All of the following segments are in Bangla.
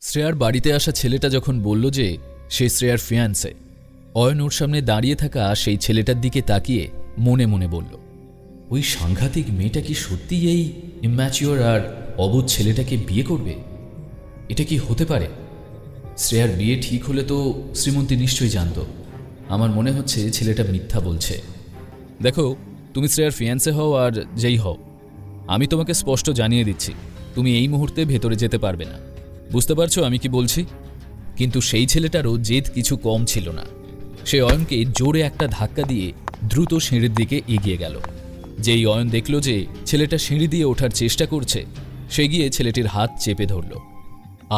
শ্রেয়ার বাড়িতে আসা ছেলেটা যখন বলল যে সে শ্রেয়ার ফিয়ান্সে, অয়ন ওর সামনে দাঁড়িয়ে থাকা সেই ছেলেটার দিকে তাকিয়ে মনে মনে বলল, ওই সাংঘাতিক মেয়েটা কি সত্যিই এই ইম্যাচিওর আর অবুঝ ছেলেটাকে বিয়ে করবে? এটা কি হতে পারে? শ্রেয়ার বিয়ে ঠিক হলে তো শ্রীমন্তী নিশ্চয়ই জানত। আমার মনে হচ্ছে ছেলেটা মিথ্যা বলছে। দেখো, তুমি শ্রেয়ার ফিয়ান্সে হও আর যেই হও, আমি তোমাকে স্পষ্ট জানিয়ে দিচ্ছি, তুমি এই মুহূর্তে ভেতরে যেতে পারবে না। বুঝতে পারছো আমি কি বলছি? কিন্তু সেই ছেলেটারও জেদ কিছু কম ছিল না। সে অয়নকে জোরে একটা ধাক্কা দিয়ে দ্রুত সিঁড়ির দিকে এগিয়ে গেল। যেই অয়ন দেখল যে ছেলেটা সিঁড়ি দিয়ে ওঠার চেষ্টা করছে, সে গিয়ে ছেলেটির হাত চেপে ধরল।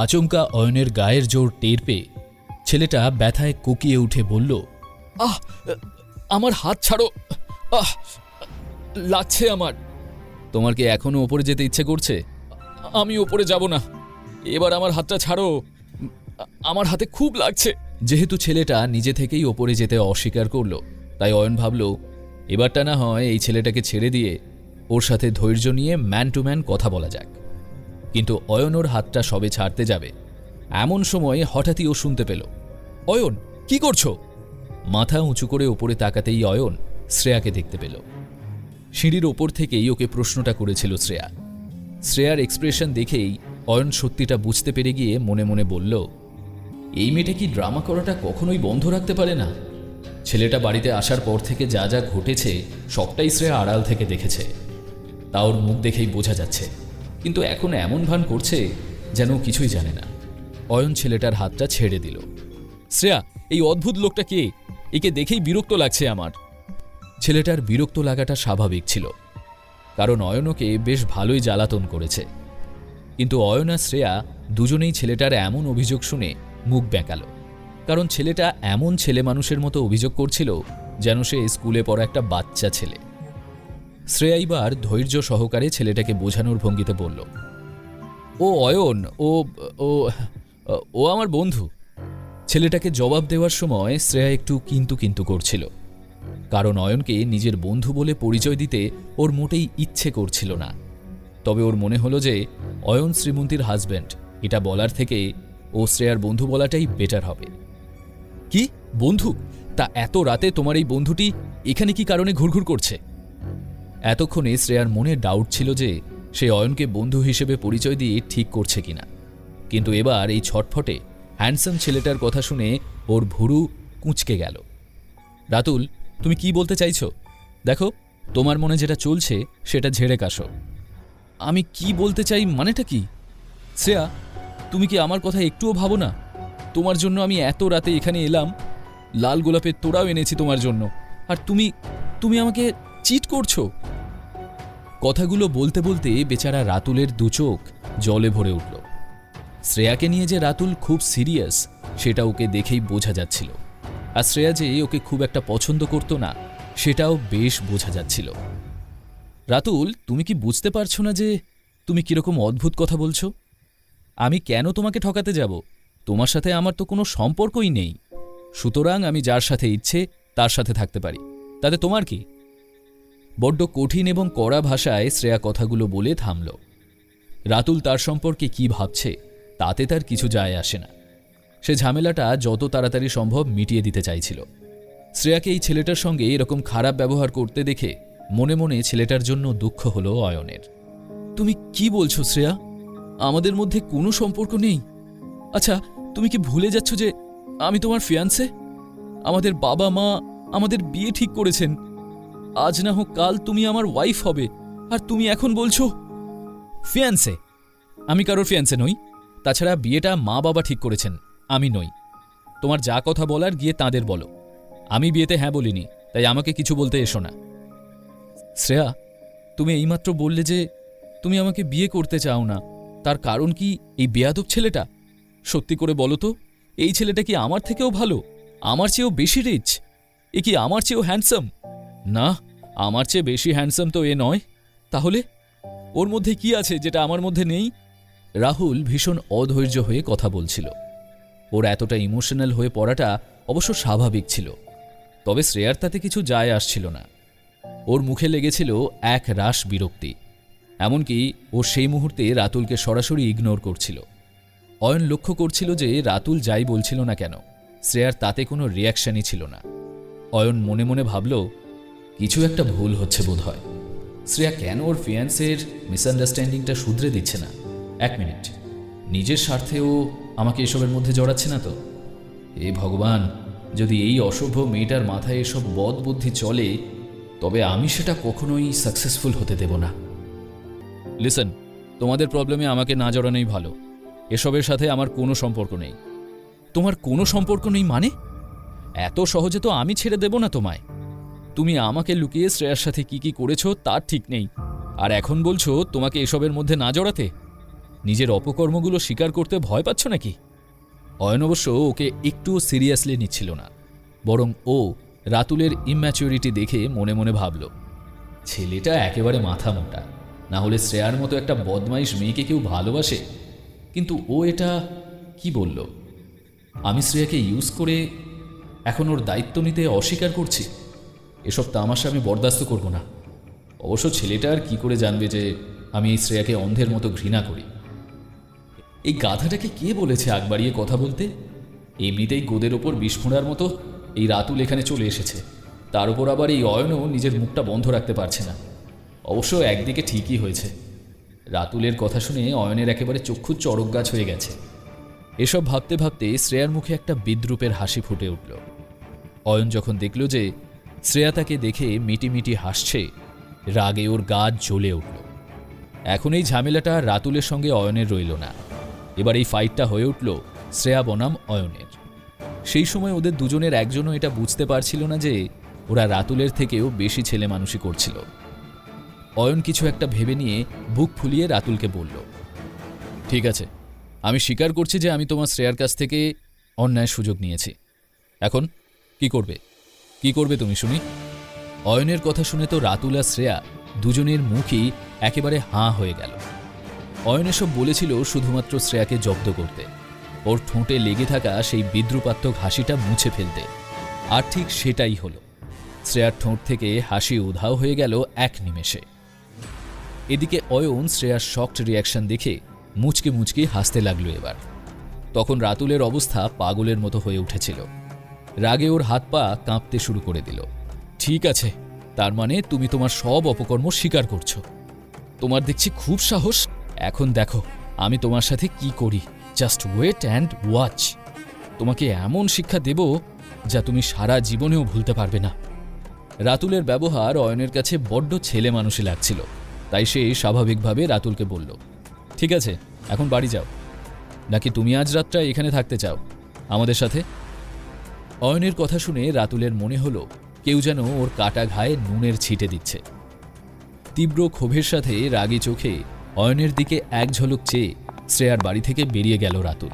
আচমকা অয়নের গায়ের জোর টের পেয়ে ছেলেটা ব্যথায় কুকিয়ে উঠে বলল, আহ, আমার হাত ছাড়ো, আহ, লাগছে আমার। তোমার কি এখনো ওপরে যেতে ইচ্ছে করছে? আমি ওপরে যাব না, এবার আমার হাতটা ছাড়ো, আমার হাতে খুব লাগছে। যেহেতু ছেলেটা নিজে থেকেই ওপরে যেতে অস্বীকার করল, তাই অয়ন ভাবল এবারটা না হয় এই ছেলেটাকে ছেড়ে দিয়ে ওর সাথে ধৈর্য নিয়ে ম্যান টু ম্যান কথা বলা যাক। কিন্তু অয়ন ওর হাতটা সবে ছাড়তে যাবে, এমন সময় হঠাৎই ও শুনতে পেল, অয়ন কি করছো? মাথা উঁচু করে ওপরে তাকাতেই অয়ন শ্রেয়াকে দেখতে পেল। সিঁড়ির ওপর থেকেই ওকে প্রশ্নটা করেছিল শ্রেয়া। শ্রেয়ার এক্সপ্রেশন দেখেই অয়ন সত্যিটা বুঝতে পেরে গিয়ে মনে মনে বলল, এই মেয়েটা কি ড্রামা করাটা কখনোই বন্ধ রাখতে পারে না? ছেলেটা বাড়িতে আসার পর থেকে যা যা ঘটেছে সবটাই শ্রেয়া আড়াল থেকে দেখেছে, তা ওর মুখ দেখেই বোঝা যাচ্ছে। কিন্তু এখন এমন ভান করছে যেন কিছুই জানে না। অয়ন ছেলেটার হাতটা ছেড়ে দিল। শ্রেয়া, এই অদ্ভুত লোকটা কে? একে দেখেই বিরক্ত লাগছে আমার। ছেলেটার বিরক্ত লাগাটা স্বাভাবিক ছিল, কারণ অয়ন ওকে বেশ ভালোই জ্বালাতন করেছে। কিন্তু অয়ন আর শ্রেয়া দুজনেই ছেলেটার এমন অভিযোগ শুনে মুখ বেঁকাল, কারণ ছেলেটা এমন ছেলে মানুষের মতো অভিযোগ করছিল যেন সে স্কুলে পড়া একটা বাচ্চা ছেলে। শ্রেয়া এবার ধৈর্য সহকারে ছেলেটাকে বোঝানোর ভঙ্গিতে বলল, ও অয়ন, ও ও ও আমার বন্ধু। ছেলেটাকে জবাব দেওয়ার সময় শ্রেয়া একটু কিন্তু কিন্তু করছিল, কারণ অয়নকে নিজের বন্ধু বলে পরিচয় দিতে ওর মোটেই ইচ্ছে করছিল না। তবে ওর মনে হলো যে অয়ন শ্রীমন্তীর হাজব্যান্ড, এটা বলার থেকে ও শ্রেয়ার বন্ধু বলাটাই বেটার হবে। কি বন্ধু? তা এত রাতে তোমার এই বন্ধুটি এখানে কি কারণে ঘুরঘুর করছে? এতক্ষণে শ্রেয়ার মনে ডাউট ছিল যে সে অয়নকে বন্ধু হিসেবে পরিচয় দিয়ে ঠিক করছে কিনা, কিন্তু এবার এই ছটফটে হ্যান্ডসাম ছেলেটার কথা শুনে ওর ভুরু কুঁচকে গেল। রাতুল, তুমি কি বলতে চাইছো? দেখো, তোমার মনে যেটা চলছে সেটা ঝেড়ে কাশো। আমি কি বলতে চাই মানেটা কি? শ্রেয়া, তুমি কি আমার কথা একটুও ভাবো না? তোমার জন্য আমি এত রাতে এখানে এলাম, লাল গোলাপের তোড়াও এনেছি তোমার জন্য, আর তুমি তুমি আমাকে চিট করছো। কথাগুলো বলতে বলতে বেচারা রাতুলের দু চোখ জলে ভরে উঠল। শ্রেয়াকে নিয়ে যে রাতুল খুব সিরিয়াস সেটা ওকে দেখেই বোঝা যাচ্ছিল, আর শ্রেয়া যে ওকে খুব একটা পছন্দ করত না সেটাও বেশ বোঝা যাচ্ছিল। রাতুল, তুমি কি বুঝতে পারছো না যে তুমি কিরকম অদ্ভুত কথা বলছো? আমি কেন তোমাকে ঠকাতে যাব? তোমার সাথে আমার তো কোনো সম্পর্কই নেই, সুতরাং আমি যার সাথে ইচ্ছে তার সাথে থাকতে পারি, তাতে তোমার কি? বড্ড কঠিন এবং কড়া ভাষায় শ্রেয়া কথাগুলো বলে থামল। রাতুল তার সম্পর্কে কি ভাবছে তাতে তার কিছু যায় আসে না। সে ঝামেলাটা যত তাড়াতাড়ি সম্ভব মিটিয়ে দিতে চাইছিল। শ্রেয়াকে এই ছেলেটার সঙ্গে এরকম খারাপ ব্যবহার করতে দেখে মনে মনে ছেলেটার জন্য দুঃখ হলো অয়নের। তুমি কি বলছো শ্রেয়া? আমাদের মধ্যে কোনো সম্পর্ক নেই? আচ্ছা, তুমি কি ভুলে যাচ্ছ যে আমি তোমার ফিয়ান্সে? আমাদের বাবা মা আমাদের বিয়ে ঠিক করেছেন, আজ না হোক কাল তুমি আমার ওয়াইফ হবে, আর তুমি এখন বলছো ফিয়ান্সে? আমি কারোর ফিয়ান্সে নই। তাছাড়া বিয়েটা মা বাবা ঠিক করেছেন, আমি নই। তোমার যা কথা বলার গিয়ে তাঁদের বলো, আমি বিয়েতে হ্যাঁ বলিনি, তাই আমাকে কিছু বলতে এসো না। শ্রেয়া, তুমি এইমাত্র বললে যে তুমি আমাকে বিয়ে করতে চাও না, তার কারণ কি এই বেয়াদব ছেলেটা? সত্যি করে বলো তো, এই ছেলেটা কি আমার থেকেও ভালো, আমার চেয়েও বেশি রিচ? এ কি আমার চেয়েও হ্যান্ডসাম? না, আমার চেয়ে বেশি হ্যান্ডসাম তো এ নয়। তাহলে ওর মধ্যে কি আছে যেটা আমার মধ্যে নেই? রাহুল ভীষণ অধৈর্য হয়ে কথা বলছিল। ওর এতটা ইমোশনাল হয়ে পড়াটা অবশ্য স্বাভাবিক ছিল, তবে শ্রেয়ার তাতে কিছু যায় আসছিল না। ওর মুখে লেগেছিল এক রাশ বিরক্তি, এমনকি ও সেই মুহূর্তে রাতুলকে সরাসরি ইগনোর করছিল। অয়ন লক্ষ্য করছিল যে রাতুল যাই বলছিল না কেন শ্রেয়ার তাতে কোনো রিয়াকশনই ছিল না। অয়ন মনে মনে ভাবল, কিছু একটা ভুল হচ্ছে বোধহয়। শ্রেয়া কেন ওর ফিয়ান্সের মিসআন্ডারস্ট্যান্ডিংটা শুধরে দিচ্ছে না? 1 মিনিট, নিজের স্বার্থেও আমাকে এসবের মধ্যে জড়াচ্ছে না তো? এ ভগবান, যদি এই অসভ্য মেয়েটার মাথায় এসব বদ বুদ্ধি চলে তবে আমি সেটা কখনোই সাকসেসফুল হতে দেব না। লিসেন, তোমাদের প্রবলেমে আমাকে না জড়ানোই ভালো। এসবের সাথে আমার কোনো সম্পর্ক নেই। তোমার কোনো সম্পর্ক নেই মানে? এত সহজে তো আমি ছেড়ে দেব না তোমায়। তুমি আমাকে লুকিয়ে শ্রেয়ার সাথে কি কি করেছো তার ঠিক নেই, আর এখন বলছো তোমাকে এসবের মধ্যে না জড়াতে। নিজের অপকর্মগুলো স্বীকার করতে ভয় পাচ্ছ নাকি? অয়ন অবশ্য ওকে একটুও সিরিয়াসলি নিচ্ছিল না, বরং ও রাতুলের ইম্যাচুরিটি দেখে মনে মনে ভাবল, ছেলেটা একেবারে মাথা মোটা, না হলে শ্রেয়ার মতো একটা বদমাইশ মেয়েকে কেউ ভালোবাসে? কিন্তু ও এটা কি বলল? আমি শ্রেয়াকে ইউজ করে এখন ওর দায়িত্ব নিতে অস্বীকার করছি? এসব তামাশা আমি বরদাস্ত করব না। অবশ্য ছেলেটা আর কি করে জানবে যে আমি এই শ্রেয়াকে অন্ধের মতো ঘৃণা করি? এই গাধাটাকে কে বলেছে আগ বাড়িয়ে কথা বলতে? এমনিতেই গোদের ওপর বিষ ফোঁড়ার মতো এই রাতুল এখানে চলে এসেছে, তার উপর আবার এই অয়নও নিজের মুখটা বন্ধ রাখতে পারছে না। অবশ্য একদিকে ঠিকই হয়েছে, রাতুলের কথা শুনে অয়নের একেবারে চক্ষু চড়ক গাছ হয়ে গেছে। এসব ভাবতে ভাবতে শ্রেয়ার মুখে একটা বিদ্রূপের হাসি ফুটে উঠল। অয়ন যখন দেখল যে শ্রেয়া তাকে দেখে মিটিমিটি হাসছে, রাগে ওর গা জ্বলে উঠল। এখন এই ঝামেলাটা রাতুলের সঙ্গে অয়নের রইল না, এবার এই ফাইটটা হয়ে উঠল শ্রেয়া বনাম অয়নের। সেই সময় ওদের দুজনের একজনও এটা বুঝতে পারছিল না যে ওরা রাতুলের থেকেও বেশি ছেলে মানুষই করছিল। অয়ন কিছু একটা ভেবে নিয়ে বুক ফুলিয়ে রাতুলকে বলল, ঠিক আছে, আমি স্বীকার করছি যে আমি তোমার শ্রেয়ার কাছ থেকে অন্যায় সুযোগ নিয়েছি। এখন কি করবে? কি করবে তুমি শুনি? অয়নের কথা শুনে তো রাতুল আর শ্রেয়া দুজনের মুখই একেবারে হাঁ হয়ে গেল। অয়ন এসব বলেছিল শুধুমাত্র শ্রেয়াকে জব্দ করতে, ওর ঠোঁটে লেগে থাকা সেই বিদ্রুপাত্মক হাসিটা মুছে ফেলতে। আর ঠিক সেটাই হলো। শ্রেয়ার ঠোঁট থেকে হাসি উধাও হয়ে গেল এক নিমেষে। এদিকে অয়ন শ্রেয়ার শকড রিয়াকশন দেখে মুচকে মুচকে হাসতে লাগলো। এবার তখন রাতুলের অবস্থা পাগলের মতো হয়ে উঠেছিল। রাগে ওর হাত পা কাঁপতে শুরু করে দিল। ঠিক আছে, তার মানে তুমি তোমার সব অপকর্ম স্বীকার করছো। তোমার দেখছি খুব সাহস। এখন দেখো আমি তোমার সাথে কি করি। Just wait and watch. তোমাকে এমন শিক্ষা দেব যা তুমি সারা জীবনেও ভুলতে পারবে না। রাতুলের ব্যবহার অয়নের কাছে বড্ড ছেলে মানুষই লাগছিল, তাই সে স্বাভাবিকভাবে রাতুলকে বলল, ঠিক আছে, এখন বাড়ি যাও। নাকি তুমি আজ রাতটা এখানে থাকতে চাও আমাদের সাথে? অয়নের কথা শুনে রাতুলের মনে হলো কেউ যেন ওর কাটা ঘায়ে নুনের ছিটে দিচ্ছে। তীব্র ক্ষোভের সাথে রাগী চোখে অয়নের দিকে এক ঝলক চেয়ে শ্রেয়ার বাড়ি থেকে বেরিয়ে গেল রাতুল।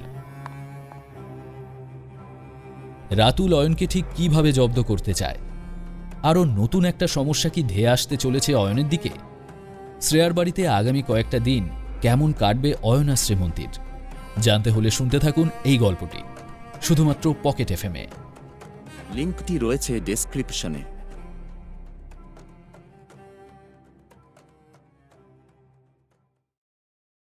রাতুল অয়নকে ঠিক কিভাবে জব্দ করতে চায়? আরও নতুন একটা সমস্যা কি ধেয়ে আসতে চলেছে অয়নের দিকে? শ্রেয়ার বাড়িতে আগামী কয়েকটা দিন কেমন কাটবে অয়ন আর শ্রীমন্তীর, জানতে হলে শুনতে থাকুন এই গল্পটি শুধুমাত্র পকেট এফএমে। লিঙ্কটি রয়েছে ডেসক্রিপশনে।